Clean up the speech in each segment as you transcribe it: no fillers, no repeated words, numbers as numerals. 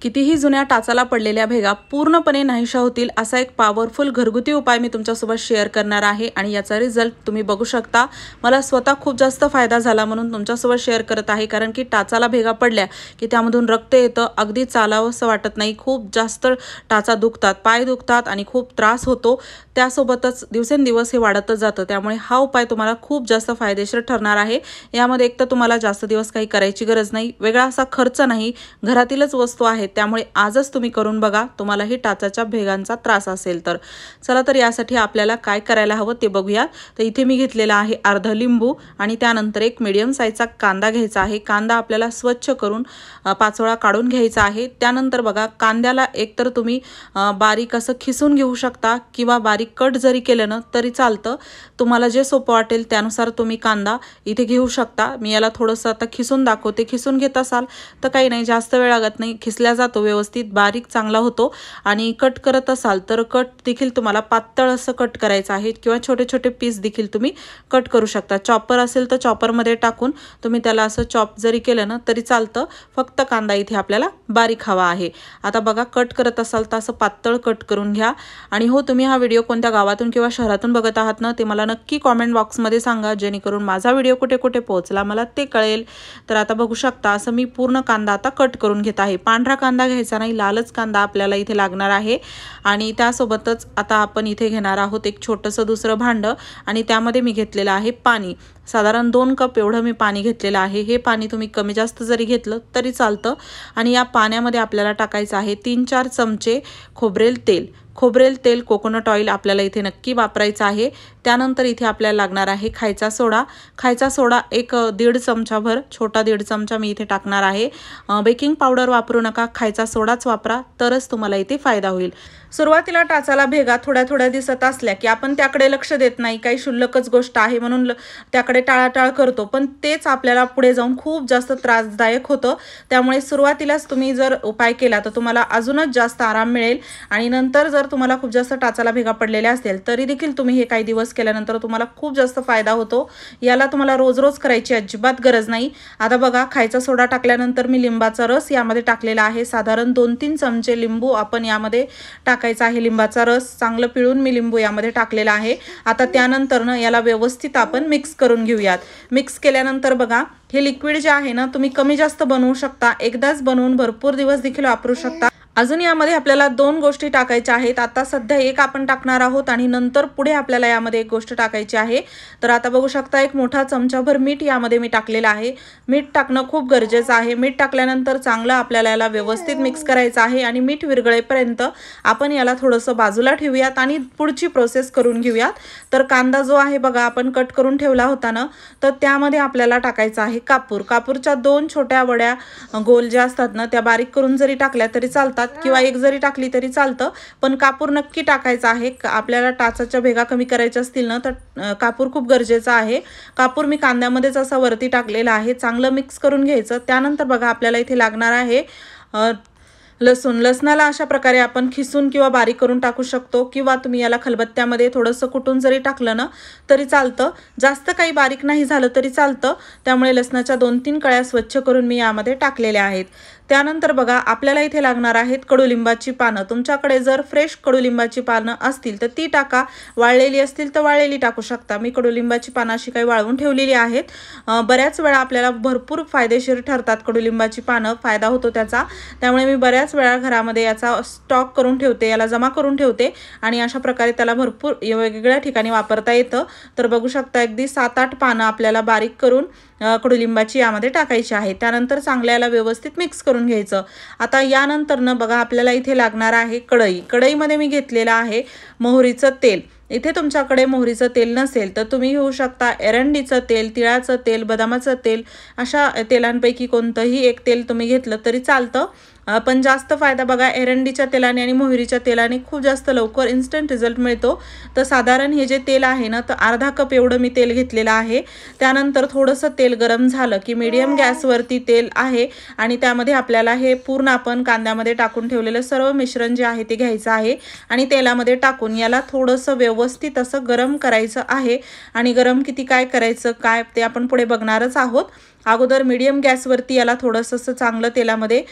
कितीही जुन्या टाचाला पडलेल्या भेगा पूर्णपणे नाहीशा होतील असा एक पॉवरफुल घरगुती उपाय मी तुमच्यासोबत शेअर करणार आहे आणि याचा रिझल्ट तुम्ही बघू शकता। मला स्वतः खूप जास्त फायदा झाला म्हणून तुमच्यासोबत शेअर करत आहे, कारण की टाचाला भेगा पडल्या की त्यामधून रक्त येतं, अगदी चालावंसं वाटत नाही, खूप जास्त टाचा दुखतात, पाय दुखतात आणि खूप त्रास होतो। त्यासोबतच दिवसेंदिवस हे वाढतच जातं, त्यामुळे हा उपाय तुम्हाला खूप जास्त फायदेशीर ठरणार आहे। यामध्ये एक तर तुम्हाला जास्त दिवस काही करायची गरज नाही, वेगळा असा खर्च नाही, घरातीलच वस्तू आहेत, त्यामुळे आजच तुम्ही करून बघा। तुम्हाला ही टाचाच्या भेगांचा त्रास असेल तर चला तर यासाठी आपल्याला काय करायला हवं ते बघूया। तर इथे मी घेतलेला आहे अर्धा लिंबू आणि त्यानंतर एक मीडियम साईजचा कांदा घ्यायचा आहे। कांदा आपल्याला स्वच्छ करून पाचोळा काढून घ्यायचा आहे। त्यानंतर बघा कांद्याला एकतर तुम्ही बारीक असं खिसून घेऊ शकता किंवा बारीक कट जरी केलं ना तरी चालतं, तुम्हाला जे सोपं वाटेल त्यानुसार तुम्ही कांदा इथे घेऊ शकता। मी याला थोडंसं आता खिसून दाखवते। खिसून घेत असाल तर काही नाही, जास्त वेळ लागत नाही, खिसल्या जातो, व्यवस्थित बारीक चांगला होतो। आणि कट करत असाल तर कट देखील तुम्हाला पातळ असं कट करायचं आहे किंवा छोटे छोटे पीस देखील तुम्ही कट करू शकता। चॉपर असेल तर चॉपरमध्ये टाकून तुम्ही त्याला असं चॉप जरी केलं ना तरी चालतं, फक्त कांदा इथे आपल्याला बारीक हवा आहे। आता बघा कट करत असाल तर असं पातळ कट करून घ्या। आणि हो, तुम्ही हा व्हिडिओ कोणत्या गावातून किंवा शहरातून बघत आहात ना ते मला नक्की कॉमेंट बॉक्समध्ये सांगा, जेणेकरून माझा व्हिडिओ कुठे कुठे पोहोचला मला ते कळेल। तर आता बघू शकता असं मी पूर्ण कांदा आता कट करून घेत आहे। पांढरा कांदा घ्यायचा नाही, लालच कांदा आपल्याला इथे लागणार आहे। आणि त्यासोबतच आता आपण इथे घेणार आहोत एक छोटंसं दुसरं भांडं आणि त्यामध्ये मी घेतलेलं आहे पाणी। साधारण 2 कप एवढं मी पाणी घेतलेलं आहे। हे पाणी तुम्ही कमी जास्त जरी घेतलं तरी चालतं। आणि या पाण्यामध्ये आपल्याला टाकायचं आहे 3-4 चमचे खोबरेल तेल। खोबरेल तेल, कोकोनट ऑइल आपल्याला इथे नक्की वापरायचं आहे। त्यानंतर इथे आपल्याला लागणार आहे खायचा सोडा। खायचा सोडा एक 1.5 चमचाभर, छोटा 1.5 चमचा मी इथे टाकणार आहे। बेकिंग पावडर वापरू नका, खायचा सोडाच वापरा, तरच तुम्हाला इथे फायदा होईल। सुरुवातीला टाचाला भेगा थोड्या थोड्या दिसत असल्या की आपण त्याकडे लक्ष देत नाही, काही क्षुल्लकच गोष्ट आहे म्हणून त्याकडे टाळाटाळ करतो, पण तेच आपल्याला पुढे जाऊन खूप जास्त त्रासदायक होतं। त्यामुळे सुरुवातीलाच तुम्ही जर उपाय केला तर तुम्हाला अजूनच जास्त आराम मिळेल। आणि नंतर जर तुम्हाला खूप जास्त टाचाला भेगा पडलेल्या असतील तरी देखील तुम्ही हे काही दिवस केल्यानंतर तुम्हाला खूप जास्त फायदा होतो। याला तुम्हाला रोज रोज करायची अजिबात गरज नाही। आता बघा खायचा सोडा टाकल्यानंतर मी लिंबाचा रस यामध्ये टाकलेला आहे। साधारण 2-3 चमचे लिंबू आपण यामध्ये टाकायचा आहे। लिंबाचा रस चांगलं पिळून मी लिंबू यामध्ये टाकलेला आहे। आता त्यानंतर ना याला व्यवस्थित आपण मिक्स करून घेऊयात। मिक्स केल्यानंतर बघा हे लिक्विड जे आहे ना तुम्ही कमी जास्त बनवू शकता, एकदाच बनवून भरपूर दिवस देखील वापरू शकता। अजून यामध्ये आपल्याला 2 गोष्टी टाकायच्या आहेत। आता सध्या एक आपण टाकणार आहोत आणि नंतर पुढे आपल्याला यामध्ये एक गोष्ट टाकायची आहे। तर आता बघू शकता 1 मोठा चमचाभर मीठ यामध्ये मी टाकलेलं आहे। मीठ टाकणं खूप गरजेचं आहे। मीठ टाकल्यानंतर चांगलं आपल्याला याला व्यवस्थित मिक्स करायचं आहे आणि मीठ विरघळेपर्यंत आपण याला थोडंसं बाजूला ठेवूयात आणि पुढची प्रोसेस करून घेऊयात। तर कांदा जो आहे बघा आपण कट करून ठेवला होता ना, तर त्यामध्ये आपल्याला टाकायचा आहे कापूर। कापूरच्या 2 छोट्या वड्या गोल ज्या असतात ना त्या बारीक करून जरी टाकल्या तरी चालतात किंवा एक जरी टाकली तरी चालतं, पण कापूर नक्की टाकायचा आहे। आपल्याला टाचाच्या भेगा कमी करायच्या असतील ना तर कापूर खूप गरजेचा आहे। कापूर मी कांद्यामध्येच असा वरती टाकलेला आहे। चांगलं मिक्स करून घ्यायचं। त्यानंतर बघा आपल्याला इथे लागणार आहे लसूण। लसणाला अशा प्रकारे आपण खिसून किंवा बारीक करून टाकू शकतो किंवा तुम्ही याला खलबत्त्यामध्ये थोडंसं कुटून जरी टाकलं ना तरी चालतं, जास्त काही बारीक नाही झालं तरी चालतं। त्यामुळे लसणाच्या 2-3 कळ्या स्वच्छ करून मी यामध्ये टाकलेल्या आहेत। त्यानंतर बघा आपल्याला इथे लागणार आहेत कडुलिंबाची पानं। तुमच्याकडे जर फ्रेश कडुलिंबाची पानं असतील तर ती टाका, वाळलेली असतील तर वाळलेली टाकू शकता। मी कडुलिंबाची पानं अशी काही वाळवून ठेवलेली आहेत। बऱ्याच वेळा आपल्याला भरपूर फायदेशीर ठरतात कडुलिंबाची पानं, फायदा होतो त्याचा। त्यामुळे मी बऱ्याच वेळा घरामध्ये याचा स्टॉक करून ठेवते, याला जमा करून ठेवते आणि अशा प्रकारे त्याला भरपूर वेगवेगळ्या ठिकाणी वापरता येतं। तर बघू शकता अगदी 7-8 पानं आपल्याला बारीक करून कडुलिंबाची यामध्ये टाकायची आहे। त्यानंतर चांगल्याला व्यवस्थित मिक्स करून घ्यायचं। आता यानंतर न बघा आपल्याला इथे लागणार आहे कढई। कढईमध्ये मी घेतलेलं आहे मोहरीचं तेल। इथे तुमच्याकडे मोहरीचं तेल नसेल तर तुम्ही घेऊ शकता एरंडीचं तेल, तिळाचं तेल, बदामाचं तेल, अशा तेलांपैकी कोणतंही एक तेल तुम्ही घेतलं तरी चालतं। पण जास्त फायदा बघा एरंडीच्या तेलाने आणि मोहरीच्या तेलाने खूप जास्त लवकर इन्स्टंट रिझल्ट मिळतो। तर साधारण हे जे तेल आहे ना तर अर्धा कप एवढं मी तेल घेतलेलं आहे। त्यानंतर थोडंसं तेल गरम झालं की मीडियम गॅसवरती तेल आहे आणि त्यामध्ये आपल्याला हे पूर्ण आपण कांद्यामध्ये टाकून ठेवलेलं सर्व मिश्रण जे आहे ते घ्यायचं आहे आणि तेलामध्ये टाकून याला थोडंसं व्यवस्थित असं गरम करायचं आहे। आणि गरम किती काय करायचं काय ते आपण पुढे बघणारच आहोत। अगोदर मीडियम गॅसवरती याला थोडंसं असं चांगलं तेलामध्ये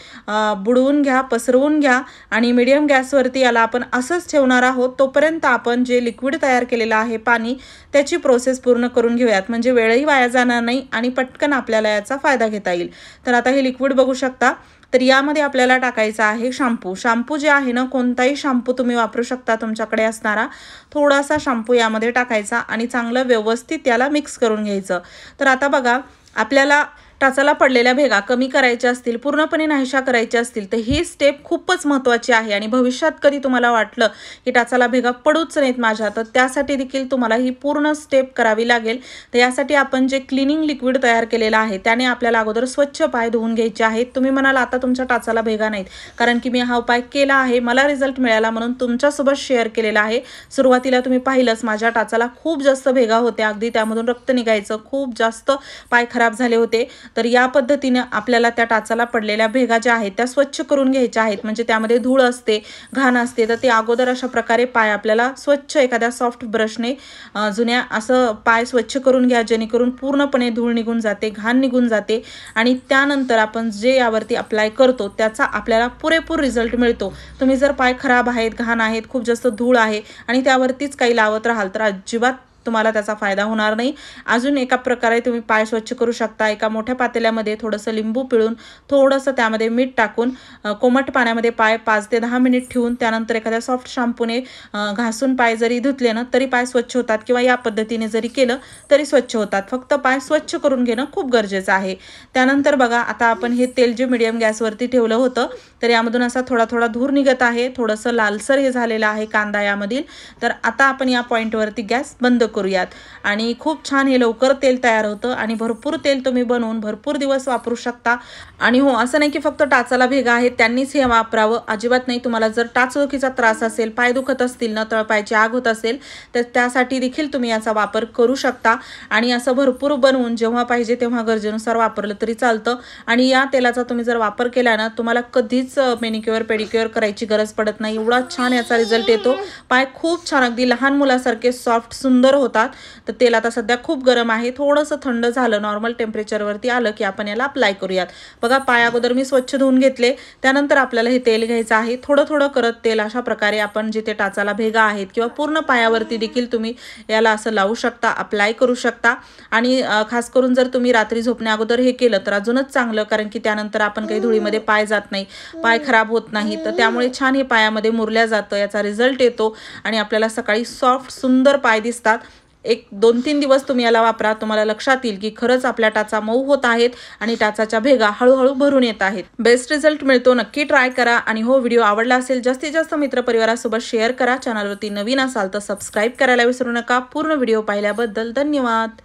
बुडवून घ्या, पसरवून घ्या आणि मीडियम गॅसवरती याला आपण असंच ठेवणार आहोत. तोपर्यंत आपण जे लिक्विड तयार केलेलं आहे पाणी, त्याची प्रोसेस पूर्ण करून घेऊयात, म्हणजे वेळही वाया जाणार नाही आणि पटकन आपल्याला याचा फायदा घेता येईल. तर आता हे लिक्विड बघू शकता. तर यामध्ये आपल्याला टाकायचा आहे शॅम्पू. शॅम्पू जे आहे ना, कोणताही शॅम्पू तुम्ही वापरू शकता, तुमच्याकडे असणारा थोडासा शॅम्पू यामध्ये टाकायचा आणि चांगलं व्यवस्थित याला मिक्स करून घ्यायचं. तर आता बघा, आपल्याला टाचाला पडलेल्या भेगा कमी करायच्या असतील, पूर्णपणे नाहीशा करायच्या असतील, तर ही स्टेप खूपच महत्त्वाची आहे. आणि भविष्यात कधी तुम्हाला वाटलं की टाचाला भेगा पडूच नाहीत माझ्या, तर त्यासाठी देखील तुम्हाला ही पूर्ण स्टेप करावी लागेल. तर यासाठी आपण जे क्लिनिंग लिक्विड तयार केलेलं आहे त्याने आपल्याला अगोदर स्वच्छ पाय धुवून घ्यायचे आहेत. तुम्ही म्हणाल आता तुमच्या टाचाला भेगा नाहीत, कारण की मी हा उपाय केला आहे, मला रिझल्ट मिळाला म्हणून तुमच्यासोबत शेअर केलेला आहे. सुरुवातीला तुम्ही पाहिलंच, माझ्या टाचाला खूप जास्त भेगा होत्या, अगदी त्यामधून रक्त निघायचं, खूप जास्त पाय खराब झाले होते. तर या पद्धतीने आपल्याला त्या टाचाला पडलेल्या भेगा ज्या आहेत त्या स्वच्छ करून घ्यायच्या आहेत. म्हणजे त्यामध्ये धूळ असते, घाण असते, तर ते अगोदर अशा प्रकारे पाय आपल्याला स्वच्छ एखाद्या सॉफ्ट ब्रशने जुन्या असं पाय स्वच्छ करून घ्या, जेणेकरून पूर्णपणे धूळ निघून जाते, घाण निघून जाते. आणि त्यानंतर आपण जे यावरती अप्लाय करतो त्याचा आपल्याला पुरेपूर रिझल्ट मिळतो. तुम्ही जर पाय खराब आहेत, घाण आहेत, खूप जास्त धूळ आहे आणि त्यावरतीच काही लावत राहाल तर अजिबात तुम्हाला त्याचा फायदा होणार नाही. अजून एका प्रकारे तुम्ही पाय स्वच्छ करू शकता. एका मोठ्या पातेल्यामध्ये थोडंसं लिंबू पिळून, थोडंसं त्यामध्ये मीठ टाकून, कोमट पाण्यामध्ये पाय 5 ते 10 मिनिट ठेवून त्यानंतर एखाद्या सॉफ्ट शॅम्पूने घासून पाय जरी धुतले ना तरी पाय स्वच्छ होतात, किंवा या पद्धतीने जरी केलं तरी स्वच्छ होतात. फक्त पाय स्वच्छ करून घेणं खूप गरजेचं आहे. त्यानंतर बघा, आता आपण हे तेल जे मीडियम गॅसवरती ठेवलं होतं, तर यामधून असा थोडा थोडा धूर निघत आहे, थोडंसं लालसर हे झालेलं आहे कांदा यामधील. तर आता आपण या पॉईंटवरती गॅस बंद करूयात. आणि खूप छान हे लवकर तेल तयार होतं आणि भरपूर तेल तुम्ही बनवून भरपूर दिवस वापरू शकता. आणि हो, असं नाही की फक्त टाचाला भेगा आहेत त्यांनीच हे वापरावं, अजिबात नाही. तुम्हाला जर टाचदुखीचा त्रास असेल, पाय दुखत असतील ना, तळपायची आग होत असेल, तर त्यासाठी देखील तुम्ही याचा वापर करू शकता. आणि असं भरपूर बनवून जेव्हा पाहिजे तेव्हा गरजेनुसार वापरलं तरी चालतं. आणि या तेलाचा तुम्ही जर वापर केला ना, तुम्हाला कधीच मेनिक्युअर पेडिक्युअर करायची गरज पडत नाही. एवढा छान याचा रिझल्ट येतो. पाय खूप छान, अगदी लहान मुलासारखे सॉफ्ट सुंदर होतात. तर तेल आता सध्या खूप गरम आहे, थोडंसं थंड झालं, नॉर्मल टेम्परेचरवरती आलं की आपण याला अप्लाय करूयात. बघा, पाय अगोदर मी स्वच्छ धुवून घेतले, त्यानंतर आपल्याला हे तेल घ्यायचं आहे. थोडं थोडं करत तेल अशा प्रकारे आपण जिथे टाचाला भेगा आहेत किंवा पूर्ण पायावरती देखील तुम्ही याला असं लावू शकता, अप्लाय करू शकता. आणि खास करून जर तुम्ही रात्री झोपण्या अगोदर हे केलं तर अजूनच चांगलं, कारण की त्यानंतर आपण काही धुळीमध्ये पाय जात नाही, पाय खराब होत नाही. तर त्यामुळे छान हे पायामध्ये मुरल्या जातं, याचा रिझल्ट येतो आणि आपल्याला सकाळी सॉफ्ट सुंदर पाय दिसतात. 1-2-3 दिवस तुम्ही याला वापरा, तुम्हाला लक्षात येईल की खरंच आपल्या टाचा मऊ होत आहेत आणि टाचाच्या भेगा हळूहळू भरून येत आहेत. बेस्ट रिझल्ट मिळतो, नक्की ट्राय करा. आणि हो, व्हिडिओ आवडला असेल जास्तीत जास्त मित्रपरिवारासोबत शेअर करा. चॅनलवरती नवीन असाल तर सबस्क्राईब करायला विसरू नका. पूर्ण व्हिडिओ पाहिल्याबद्दल धन्यवाद.